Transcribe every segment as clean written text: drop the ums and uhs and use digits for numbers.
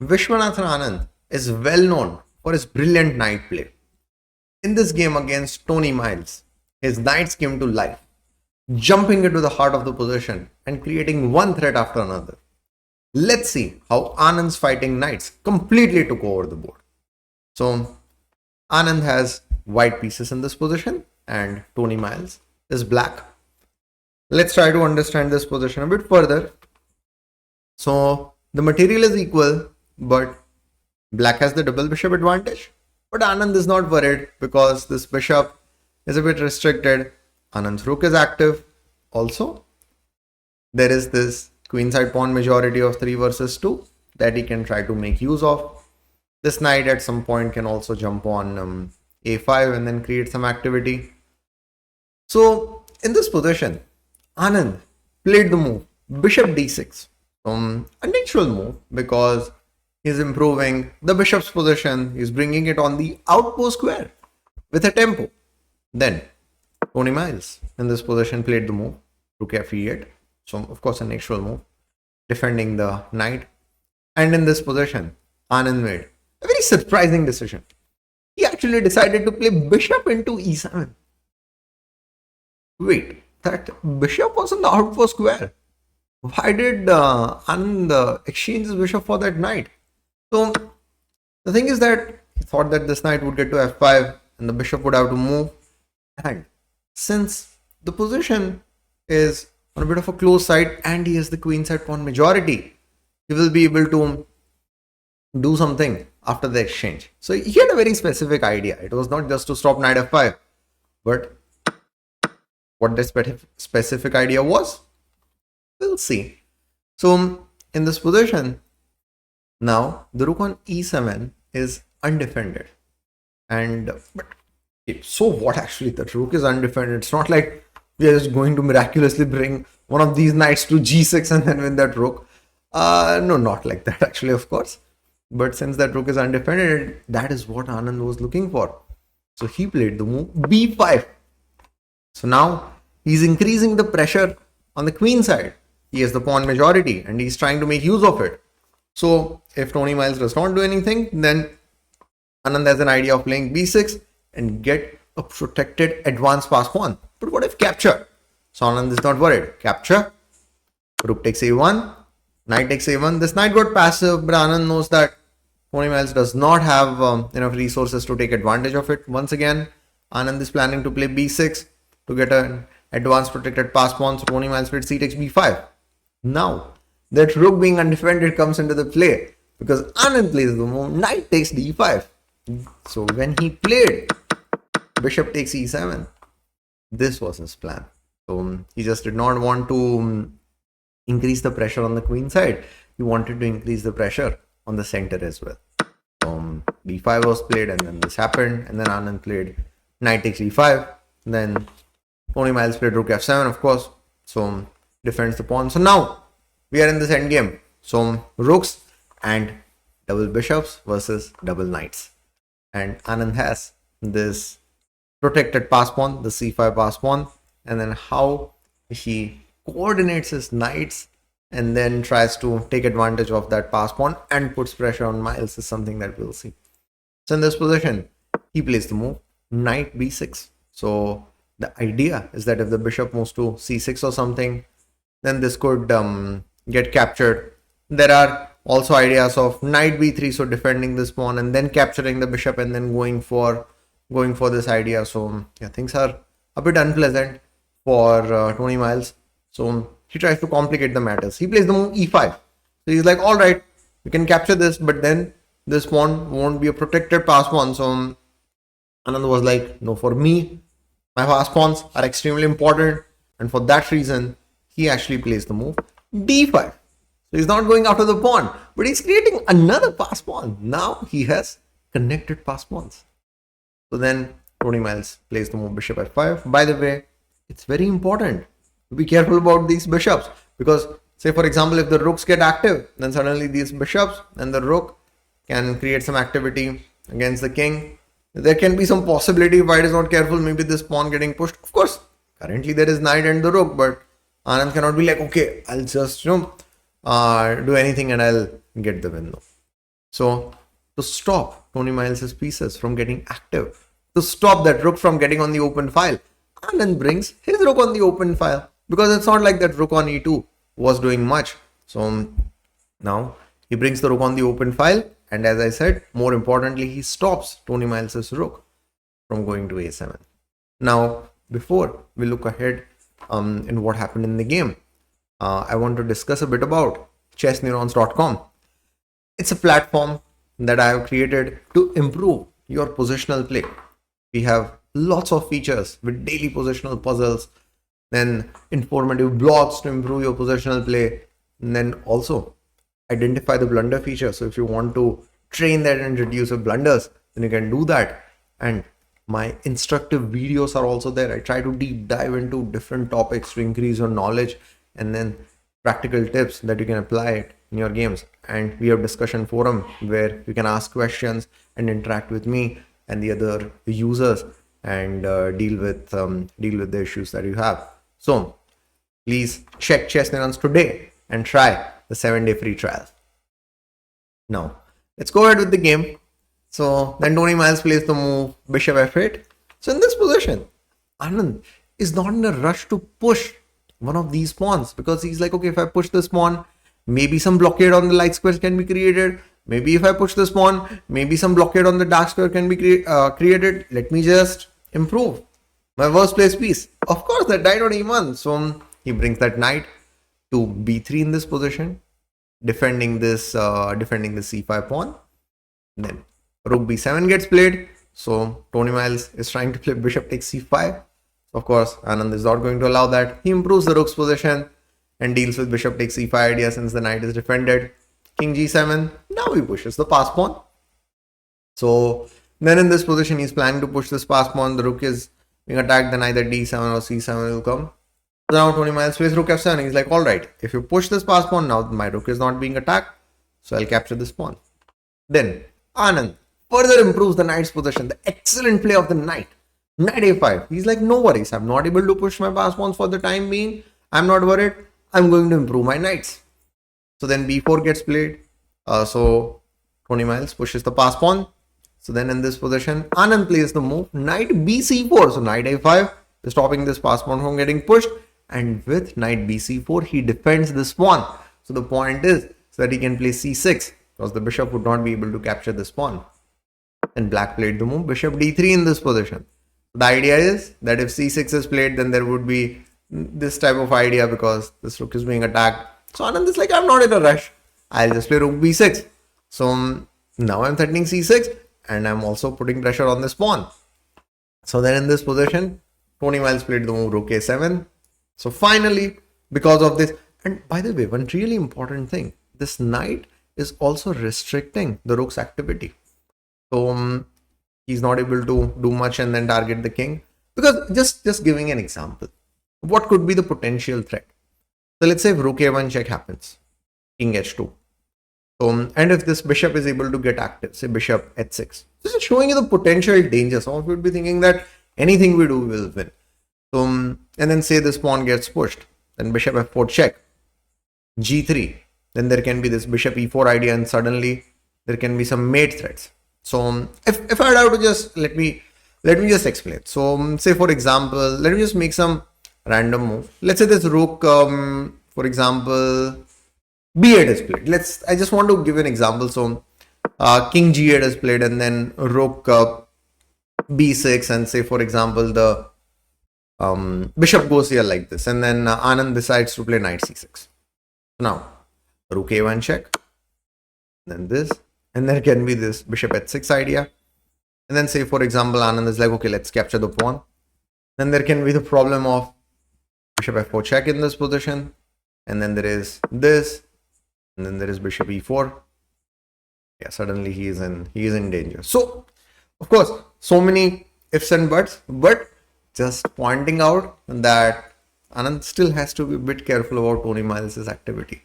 Viswanathan Anand is well known for his brilliant knight play. In this game against Tony Miles, his knights came to life, jumping into the heart of the position and creating one threat after another. Let's see how Anand's fighting knights completely took over the board. So, Anand has white pieces in this position and Tony Miles is black. Let's try to understand this position a bit further. So, the material is equal, but black has the double bishop advantage. But Anand is not worried because this bishop is a bit restricted. Anand's rook is active. Also, there is this queenside pawn majority of 3 versus 2 that he can try to make use of. This knight at some point can also jump on a5 and then create some activity. So, in this position, Anand played the move bishop d6. A natural move because he's improving the bishop's position, he's bringing it on the outpost square with a tempo. Then Tony Miles in this position played the move rook f8. So of course a natural move, defending the knight. And in this position, Anand made a very surprising decision. He actually decided to play bishop into e7. Wait, that bishop was on the outpost square. Why did Anand exchange his bishop for that knight? So the thing is that he thought that this knight would get to f5 and the bishop would have to move. And since the position is on a bit of a close side and he has the queenside pawn majority, he will be able to do something after the exchange. So he had a very specific idea. It was not just to stop knight f5, but what the specific idea was, we'll see. So in this position, now the rook on e7 is undefended. And so what actually? The rook is undefended. It's not like we are just going to miraculously bring one of these knights to g6 and then win that rook. No, not like that actually, of course. But since that rook is undefended, that is what Anand was looking for. So he played the move b5. So now he's increasing the pressure on the queen side. He has the pawn majority and he's trying to make use of it. So if Tony Miles does not do anything, then Anand has an idea of playing b6 and get a protected advanced pass pawn. But what if capture? So Anand is not worried. Capture, rook takes a1, knight takes a1. This knight got passive, but Anand knows that Tony Miles does not have enough resources to take advantage of it. Once again, Anand is planning to play b6 to get an advanced protected pass pawn. So Tony Miles played c takes b5. Now, that rook being undefended comes into the play because Anand plays the move knight takes d5. So when he played bishop takes e7, this was his plan. So he just did not want to increase the pressure on the queen side. He wanted to increase the pressure on the center as well. b5 was played and then this happened, and then Anand played knight takes e5. Then Tony Miles played rook f7, of course. So defends the pawn. So now we are in this endgame. So rooks and double bishops versus double knights. And Anand has this protected pass pawn, the c5 pass pawn, and then how he coordinates his knights and then tries to take advantage of that pass pawn and puts pressure on Miles is something that we'll see. So in this position, he plays the move knight b6. So the idea is that if the bishop moves to c6 or something, then this could get captured. There are also ideas of knight b3, so defending this pawn and then capturing the bishop and then going for this idea. So yeah, things are a bit unpleasant for Tony Miles. So he tries to complicate the matters. He plays the move e5. So he's like, all right, we can capture this, but then this pawn won't be a protected pass pawn. So Anand was like, no, for me, my pass pawns are extremely important, and for that reason, he actually plays the move d5. So he's not going after the pawn, but he's creating another pass pawn. Now he has connected pass pawns. So then Tony Miles plays the move bishop f5. By the way, it's very important to be careful about these bishops because, say for example, if the rooks get active, then suddenly these bishops and the rook can create some activity against the king. There can be some possibility, if White is not careful, maybe this pawn getting pushed. Of course, currently there is knight and the rook, but Anand cannot be like, okay, I'll just do anything and I'll get the win. No. So to stop Tony Miles's pieces from getting active, to stop that rook from getting on the open file, Anand brings his rook on the open file, because it's not like that rook on e2 was doing much. So now he brings the rook on the open file, and as I said, more importantly, he stops Tony Miles's rook from going to a7. Now, before we look ahead in what happened in the game, I want to discuss a bit about chessneurons.com. It's a platform that I have created to improve your positional play. We have lots of features with daily positional puzzles, then informative blogs to improve your positional play, and then also identify the blunder feature. So if you want to train that and reduce your blunders, then you can do that. And my instructive videos are also there. I try to deep dive into different topics to increase your knowledge, and then practical tips that you can apply it in your games. And we have discussion forum where you can ask questions and interact with me and the other users, and deal with the issues that you have. So please check Chess Neurons today and try the 7-day free trial. Now let's go ahead with the game. So then Tony Miles plays the move bishop f8. So in this position, Anand is not in a rush to push one of these pawns, because he's like, okay, if I push this pawn, maybe some blockade on the light squares can be created. Maybe if I push this pawn, maybe some blockade on the dark square can be created. Let me just improve my worst placed piece. Of course, that died on e1. So he brings that knight to b3 in this position, defending this c5 pawn. Then rook b7 gets played. So Tony Miles is trying to play bishop takes c5. Of course, Anand is not going to allow that. He improves the rook's position and deals with bishop takes c5 idea since the knight is defended. King g7. Now he pushes the pass pawn. So then in this position, he's planning to push this pass pawn. The rook is being attacked. Then either d7 or c7 will come. So now Tony Miles plays rook f7. He's like, all right, if you push this pass pawn, now my rook is not being attacked. So I'll capture this pawn. Then Anand further improves the knight's position. The excellent play of the knight. Knight a5. He's like, no worries. I'm not able to push my pass pawns for the time being. I'm not worried. I'm going to improve my knights. So then b4 gets played. So Tony Miles pushes the pass pawn. So then in this position, Anand plays the move knight bc4. So knight a5 is stopping this pass pawn from getting pushed. And with knight bc4, he defends this pawn. So the point is so that he can play c6, because the bishop would not be able to capture this pawn. And black played the move bishop d3 in this position. The idea is that if c6 is played, then there would be this type of idea because this rook is being attacked. So Anand is like, I'm not in a rush. I'll just play rook b6. So now I'm threatening c6 and I'm also putting pressure on this pawn. So then in this position, Tony Miles played the move rook a7. So finally, because of this, and by the way, one really important thing, this knight is also restricting the rook's activity. So he's not able to do much and then target the king. Because just giving an example, what could be the potential threat? So let's say if rook a1 check happens, king h2. So, and if this bishop is able to get active, say bishop h6. This is showing you the potential danger. Some of you would be thinking that anything we do will win. So, and then say this pawn gets pushed, then bishop f4 check, g3. Then there can be this bishop e4 idea, and suddenly there can be some mate threats. So if I have to just let me just explain. So say for example, let me just make some random move. Let's say this rook, for example, b8 is played. I just want to give an example. So king g8 is played, and then rook b6, and say for example the bishop goes here like this, and then Anand decides to play knight c6. Now rook a1 check, then this. And there can be this bishop h6 idea. And then say, for example, Anand is like, okay, let's capture the pawn. Then there can be the problem of bishop f4 check in this position. And then there is this. And then there is bishop e4. Yeah, suddenly he is in danger. So, of course, so many ifs and buts. But just pointing out that Anand still has to be a bit careful about Tony Miles' activity.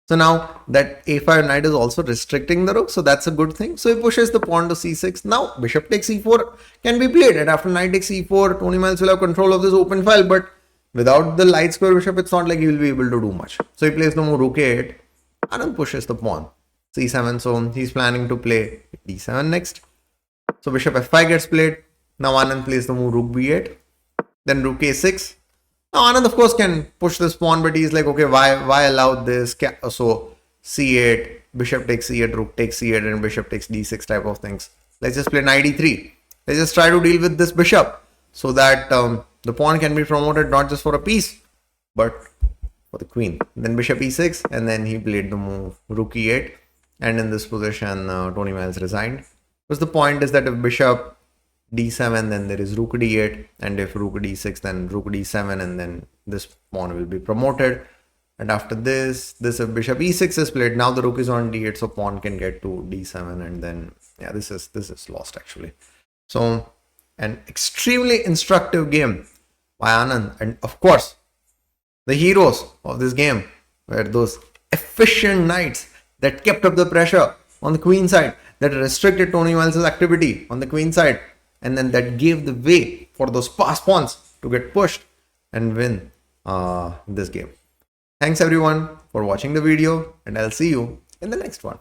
So now that a5 knight is also restricting the rook, so that's a good thing. So he pushes the pawn to c6. Now bishop takes e4 can be played, and after knight takes e4, Tony Miles will have control of this open file. But without the light square bishop, it's not like he will be able to do much. So he plays the move rook a8, and then pushes the pawn. c7. So he's planning to play d7 next. So bishop f5 gets played. Now Anand plays the move rook b8, then rook a6. Now Anand of course can push this pawn, but he's like, okay, why allow this? So c8, bishop takes c8, rook takes c8, and bishop takes d6 type of things. Let's just play knight e3. Let's just try to deal with this bishop so that the pawn can be promoted not just for a piece, but for the queen. Then bishop e6, and then he played the move rook e8, and in this position Tony Miles resigned. Because the point is that if bishop d7, then there is rook d8, and if rook d6, then rook d7, and then this pawn will be promoted. And after this if bishop e6 is played, now the rook is on d8, so pawn can get to d7, and then yeah, this is lost actually. So an extremely instructive game by Anand, and of course the heroes of this game were those efficient knights that kept up the pressure on the queen side, that restricted Tony Miles' activity on the queen side, and then that gave the way for those fast pawns to get pushed and win this game. Thanks everyone for watching the video, and I'll see you in the next one.